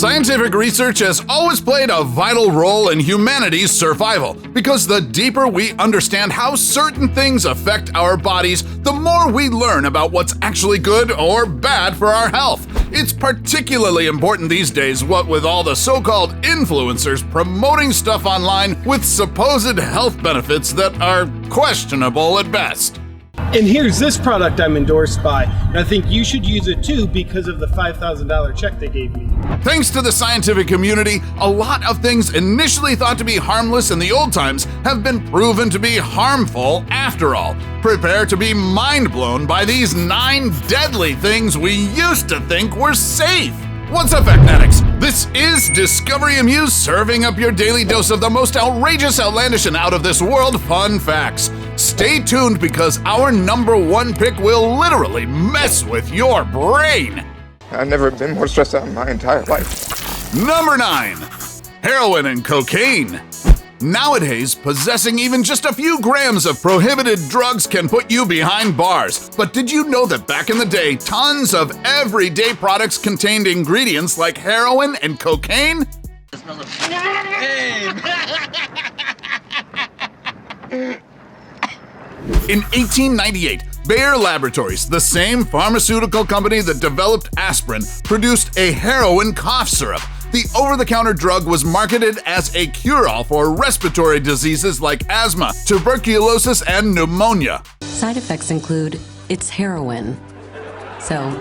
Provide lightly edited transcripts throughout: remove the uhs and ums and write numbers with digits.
Scientific research has always played a vital role in humanity's survival, because the deeper we understand how certain things affect our bodies, the more we learn about what's actually good or bad for our health. It's particularly important these days, what with all the so-called influencers promoting stuff online with supposed health benefits that are questionable at best. And here's this product I'm endorsed by, and I think you should use it too because of the $5,000 check they gave me. Thanks to the scientific community, a lot of things initially thought to be harmless in the old times have been proven to be harmful after all. Prepare to be mind blown by these 9 deadly things we used to think were safe. What's up, Fanatics? This is Discovery Amuse, serving up your daily dose of the most outrageous, outlandish, and out-of-this-world fun facts. Stay tuned because our number 1 pick will literally mess with your brain. I've never been more stressed out in my entire life. Number 9. Heroin and cocaine. Nowadays, possessing even just a few grams of prohibited drugs can put you behind bars. But did you know that back in the day, tons of everyday products contained ingredients like heroin and cocaine? In 1898, Bayer Laboratories, the same pharmaceutical company that developed aspirin, produced a heroin cough syrup. The over-the-counter drug was marketed as a cure-all for respiratory diseases like asthma, tuberculosis, and pneumonia. Side effects include it's heroin. So,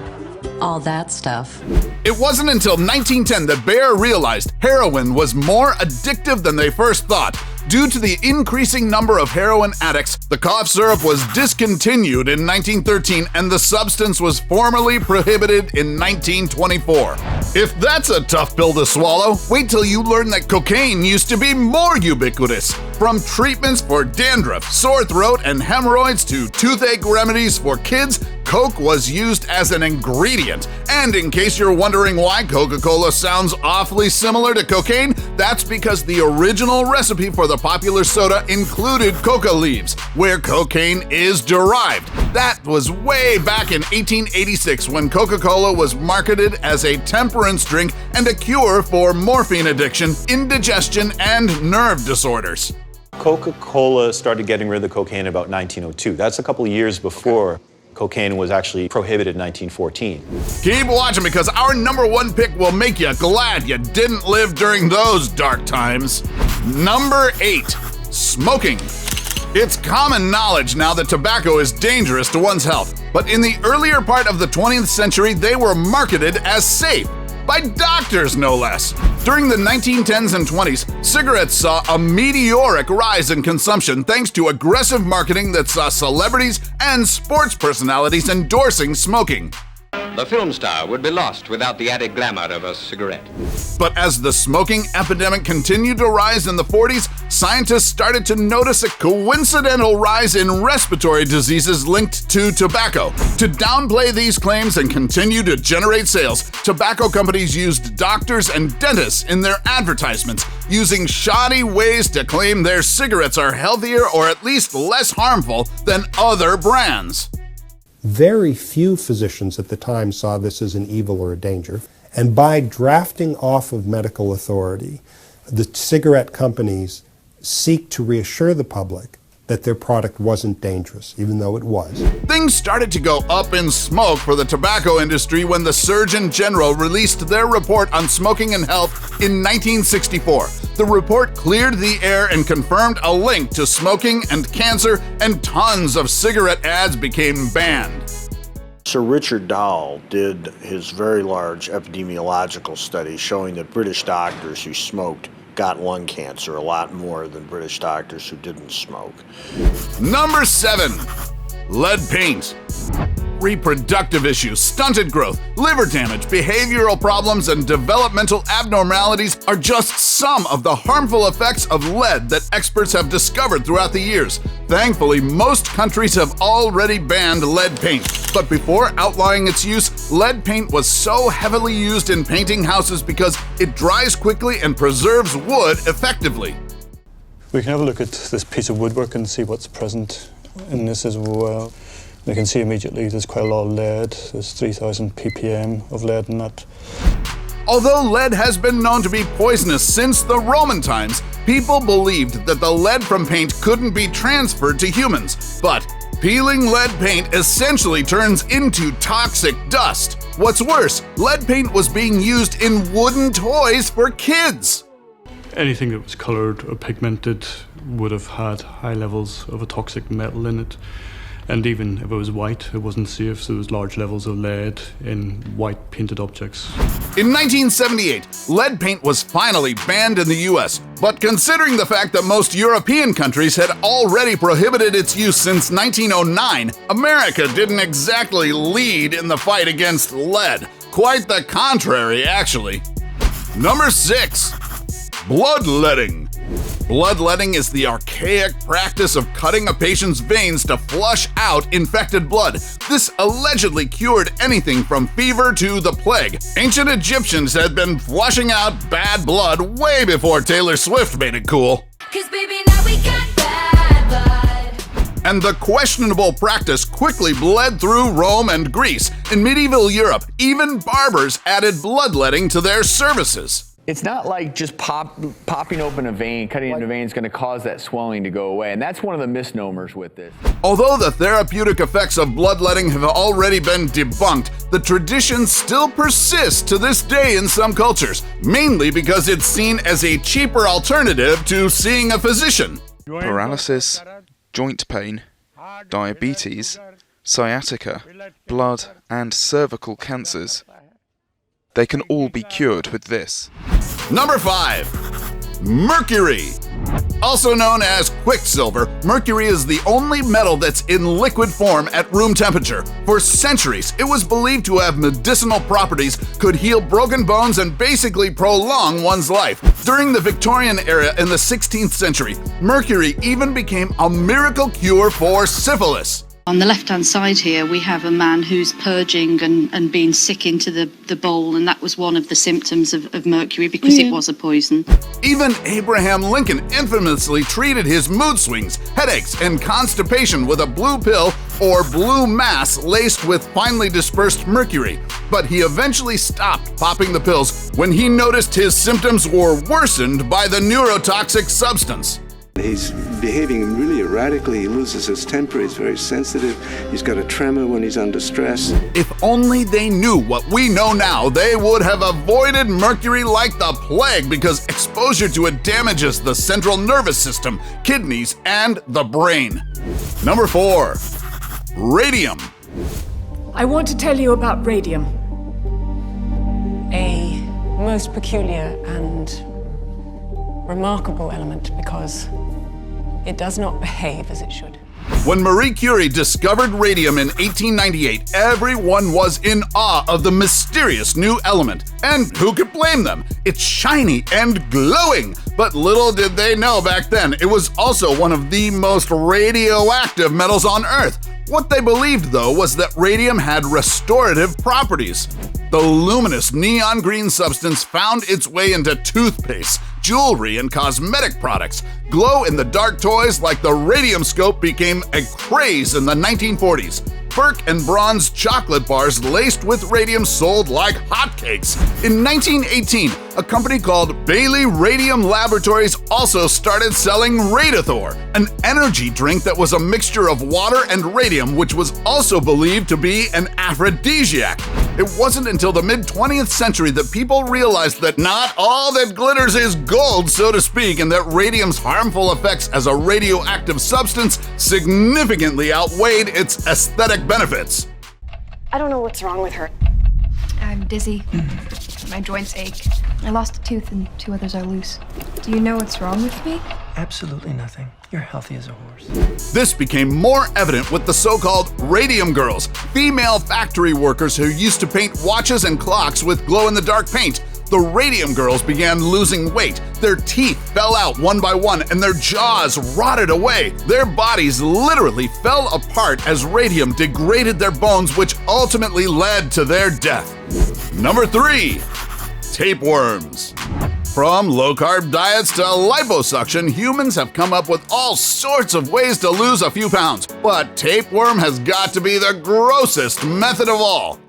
all that stuff. It wasn't until 1910 that Bayer realized heroin was more addictive than they first thought. Due to the increasing number of heroin addicts, the cough syrup was discontinued in 1913 and the substance was formally prohibited in 1924. If that's a tough pill to swallow, wait till you learn that cocaine used to be more ubiquitous. From treatments for dandruff, sore throat, and hemorrhoids to toothache remedies for kids, Coke was used as an ingredient. And in case you're wondering why Coca-Cola sounds awfully similar to cocaine, that's because the original recipe for the popular soda included coca leaves, where cocaine is derived. That was way back in 1886 when Coca-Cola was marketed as a temperance drink and a cure for morphine addiction, indigestion, and nerve disorders. Coca-Cola started getting rid of the cocaine in about 1902. That's a couple of years before cocaine was actually prohibited in 1914. Keep watching because our number 1 pick will make you glad you didn't live during those dark times. Number 8. Smoking. It's common knowledge now that tobacco is dangerous to one's health, but in the earlier part of the 20th century, they were marketed as safe. By doctors, no less. During the 1910s and 20s, cigarettes saw a meteoric rise in consumption thanks to aggressive marketing that saw celebrities and sports personalities endorsing smoking. The film star would be lost without the added glamour of a cigarette. But as the smoking epidemic continued to rise in the 40s, scientists started to notice a coincidental rise in respiratory diseases linked to tobacco. To downplay these claims and continue to generate sales, tobacco companies used doctors and dentists in their advertisements, using shoddy ways to claim their cigarettes are healthier or at least less harmful than other brands. Very few physicians at the time saw this as an evil or a danger, and by drafting off of medical authority, the cigarette companies seek to reassure the public that their product wasn't dangerous, even though it was. Things started to go up in smoke for the tobacco industry when the Surgeon General released their report on smoking and health in 1964. The report cleared the air and confirmed a link to smoking and cancer, and tons of cigarette ads became banned. Sir Richard Dowell did his very large epidemiological study showing that British doctors who smoked got lung cancer a lot more than British doctors who didn't smoke. Number 7. Lead paint. Reproductive issues, stunted growth, liver damage, behavioral problems, and developmental abnormalities are just some of the harmful effects of lead that experts have discovered throughout the years. Thankfully, most countries have already banned lead paint. But before outlawing its use, lead paint was so heavily used in painting houses because it dries quickly and preserves wood effectively. We can have a look at this piece of woodwork and see what's present in this as well. We can see immediately there's quite a lot of lead. There's 3,000 ppm of lead in that. Although lead has been known to be poisonous since the Roman times, people believed that the lead from paint couldn't be transferred to humans. But peeling lead paint essentially turns into toxic dust. What's worse, lead paint was being used in wooden toys for kids. Anything that was colored or pigmented would have had high levels of a toxic metal in it. And even if it was white, it wasn't safe, so there was large levels of lead in white painted objects. In 1978, lead paint was finally banned in the US, but considering the fact that most European countries had already prohibited its use since 1909, America didn't exactly lead in the fight against lead. Quite the contrary, actually. Number 6. Bloodletting. Bloodletting is the archaic practice of cutting a patient's veins to flush out infected blood. This allegedly cured anything from fever to the plague. Ancient Egyptians had been flushing out bad blood way before Taylor Swift made it cool. 'Cause baby, now we got bad blood. And the questionable practice quickly bled through Rome and Greece. In medieval Europe, even barbers added bloodletting to their services. It's not like just popping open a vein, cutting into a vein is going to cause that swelling to go away. And that's one of the misnomers with this. Although the therapeutic effects of bloodletting have already been debunked, the tradition still persists to this day in some cultures, mainly because it's seen as a cheaper alternative to seeing a physician. Paralysis, joint pain, diabetes, sciatica, blood and cervical cancers. They can all be cured with this. Number 5. Mercury. Also known as Quicksilver, mercury is the only metal that's in liquid form at room temperature. For centuries, it was believed to have medicinal properties, could heal broken bones, and basically prolong one's life. During the Victorian era in the 16th century, mercury even became a miracle cure for syphilis. On the left-hand side here, we have a man who's purging and being sick into the bowl, and that was one of the symptoms of mercury because it was a poison. Even Abraham Lincoln infamously treated his mood swings, headaches, and constipation with a blue pill or blue mass laced with finely dispersed mercury. But he eventually stopped popping the pills when he noticed his symptoms were worsened by the neurotoxic substance. He's behaving really erratically. He loses his temper. He's very sensitive. He's got a tremor when he's under stress. If only they knew what we know now, they would have avoided mercury like the plague, because exposure to it damages the central nervous system, kidneys, and the brain. Number 4. Radium. I want to tell you about radium. A most peculiar and remarkable element because it does not behave as it should. When Marie Curie discovered radium in 1898, everyone was in awe of the mysterious new element. And who could blame them? It's shiny and glowing. But little did they know back then, it was also one of the most radioactive metals on Earth. What they believed, though, was that radium had restorative properties. The luminous neon green substance found its way into toothpaste, jewelry, and cosmetic products. Glow-in-the-dark toys like the Radium Scope became a craze in the 1940s. Burke and Braun's chocolate bars laced with radium sold like hotcakes. In 1918, a company called Bailey Radium Laboratories also started selling Radithor, an energy drink that was a mixture of water and radium, which was also believed to be an aphrodisiac. It wasn't until the mid-20th century that people realized that not all that glitters is gold, so to speak, and that radium's harmful effects as a radioactive substance significantly outweighed its aesthetic benefits. I don't know what's wrong with her. I'm dizzy. My joints ache. I lost a tooth and 2 others are loose. Do you know what's wrong with me? Absolutely nothing. You're healthy as a horse. This became more evident with the so-called radium girls, female factory workers who used to paint watches and clocks with glow-in-the-dark paint. The radium girls began losing weight, their teeth fell out one by one, and their jaws rotted away. Their bodies literally fell apart as radium degraded their bones, which ultimately led to their death. Number 3. Tapeworms. From low-carb diets to liposuction, humans have come up with all sorts of ways to lose a few pounds, but tapeworm has got to be the grossest method of all.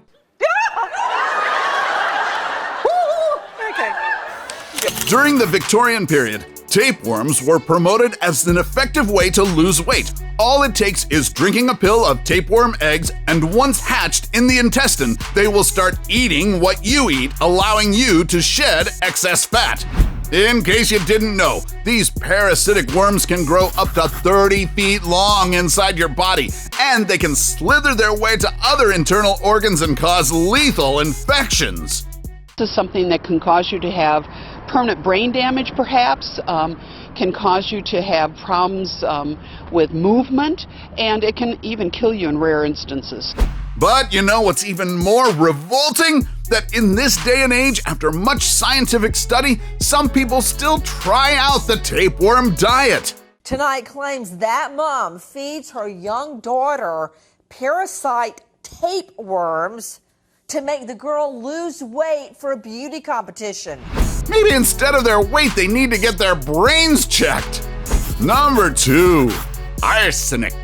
During the Victorian period, tapeworms were promoted as an effective way to lose weight. All it takes is drinking a pill of tapeworm eggs, and once hatched in the intestine, they will start eating what you eat, allowing you to shed excess fat. In case you didn't know, these parasitic worms can grow up to 30 feet long inside your body, and they can slither their way to other internal organs and cause lethal infections. This is something that can cause you to have permanent brain damage, perhaps, can cause you to have problems with movement, and it can even kill you in rare instances. But you know what's even more revolting? That in this day and age, after much scientific study, some people still try out the tapeworm diet. Tonight claims that mom feeds her young daughter parasite tapeworms to make the girl lose weight for a beauty competition. Maybe instead of their weight, they need to get their brains checked. Number 2, arsenic.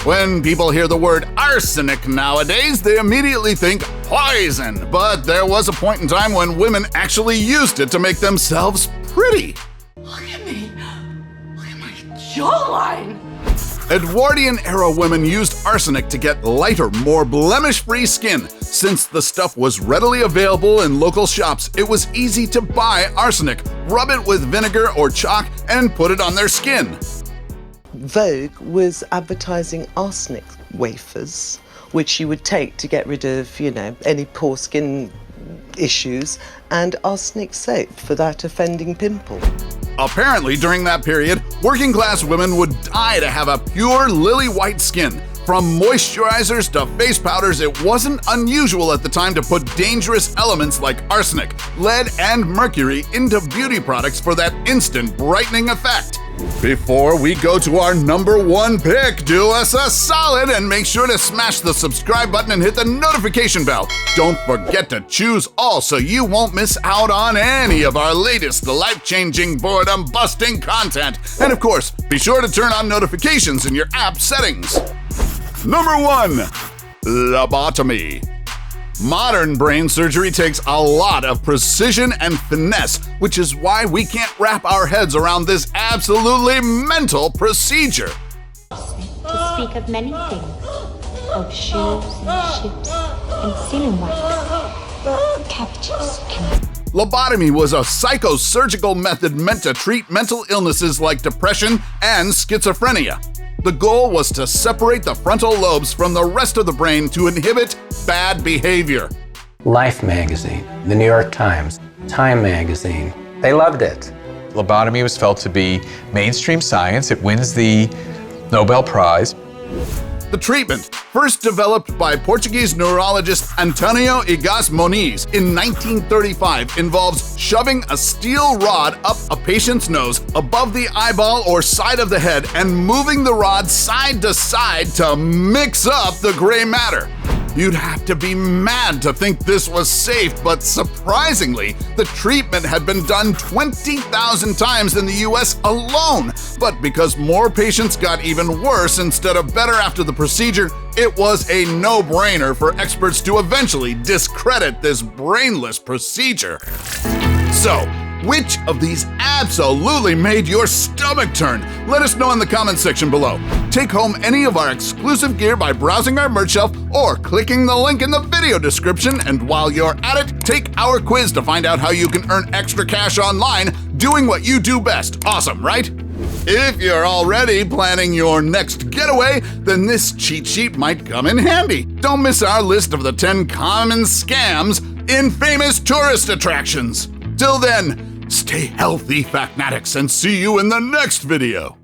When people hear the word arsenic nowadays, they immediately think poison. But there was a point in time when women actually used it to make themselves pretty. Look at me. Look at my jawline. Edwardian-era women used arsenic to get lighter, more blemish-free skin. Since the stuff was readily available in local shops, it was easy to buy arsenic, rub it with vinegar or chalk, and put it on their skin. Vogue was advertising arsenic wafers, which you would take to get rid of, any poor skin issues, and arsenic soap for that offending pimple. Apparently, during that period, working-class women would die to have a pure lily-white skin. From moisturizers to face powders, it wasn't unusual at the time to put dangerous elements like arsenic, lead, and mercury into beauty products for that instant brightening effect. Before we go to our number 1 pick, do us a solid and make sure to smash the subscribe button and hit the notification bell. Don't forget to choose all so you won't miss out on any of our latest life-changing, boredom-busting content. And of course, be sure to turn on notifications in your app settings. Number 1, lobotomy. Modern brain surgery takes a lot of precision and finesse, which is why we can't wrap our heads around this absolutely mental procedure. To speak of many things, of shoes and ships and sealing wax, cabbages. Lobotomy was a psychosurgical method meant to treat mental illnesses like depression and schizophrenia. The goal was to separate the frontal lobes from the rest of the brain to inhibit bad behavior. Life magazine, the New York Times, Time magazine, they loved it. Lobotomy was felt to be mainstream science. It wins the Nobel Prize. The treatment, first developed by Portuguese neurologist Antonio Egas Moniz in 1935, involves shoving a steel rod up a patient's nose above the eyeball or side of the head and moving the rod side to side to mix up the gray matter. You'd have to be mad to think this was safe, but surprisingly, the treatment had been done 20,000 times in the US alone. But because more patients got even worse instead of better after the procedure, it was a no-brainer for experts to eventually discredit this brainless procedure. So, which of these absolutely made your stomach turn? Let us know in the comments section below. Take home any of our exclusive gear by browsing our merch shelf or clicking the link in the video description, and while you're at it, take our quiz to find out how you can earn extra cash online doing what you do best. Awesome, right? If you're already planning your next getaway, then this cheat sheet might come in handy. Don't miss our list of the 10 common scams in famous tourist attractions. Till then, stay healthy, Factnatics, and see you in the next video.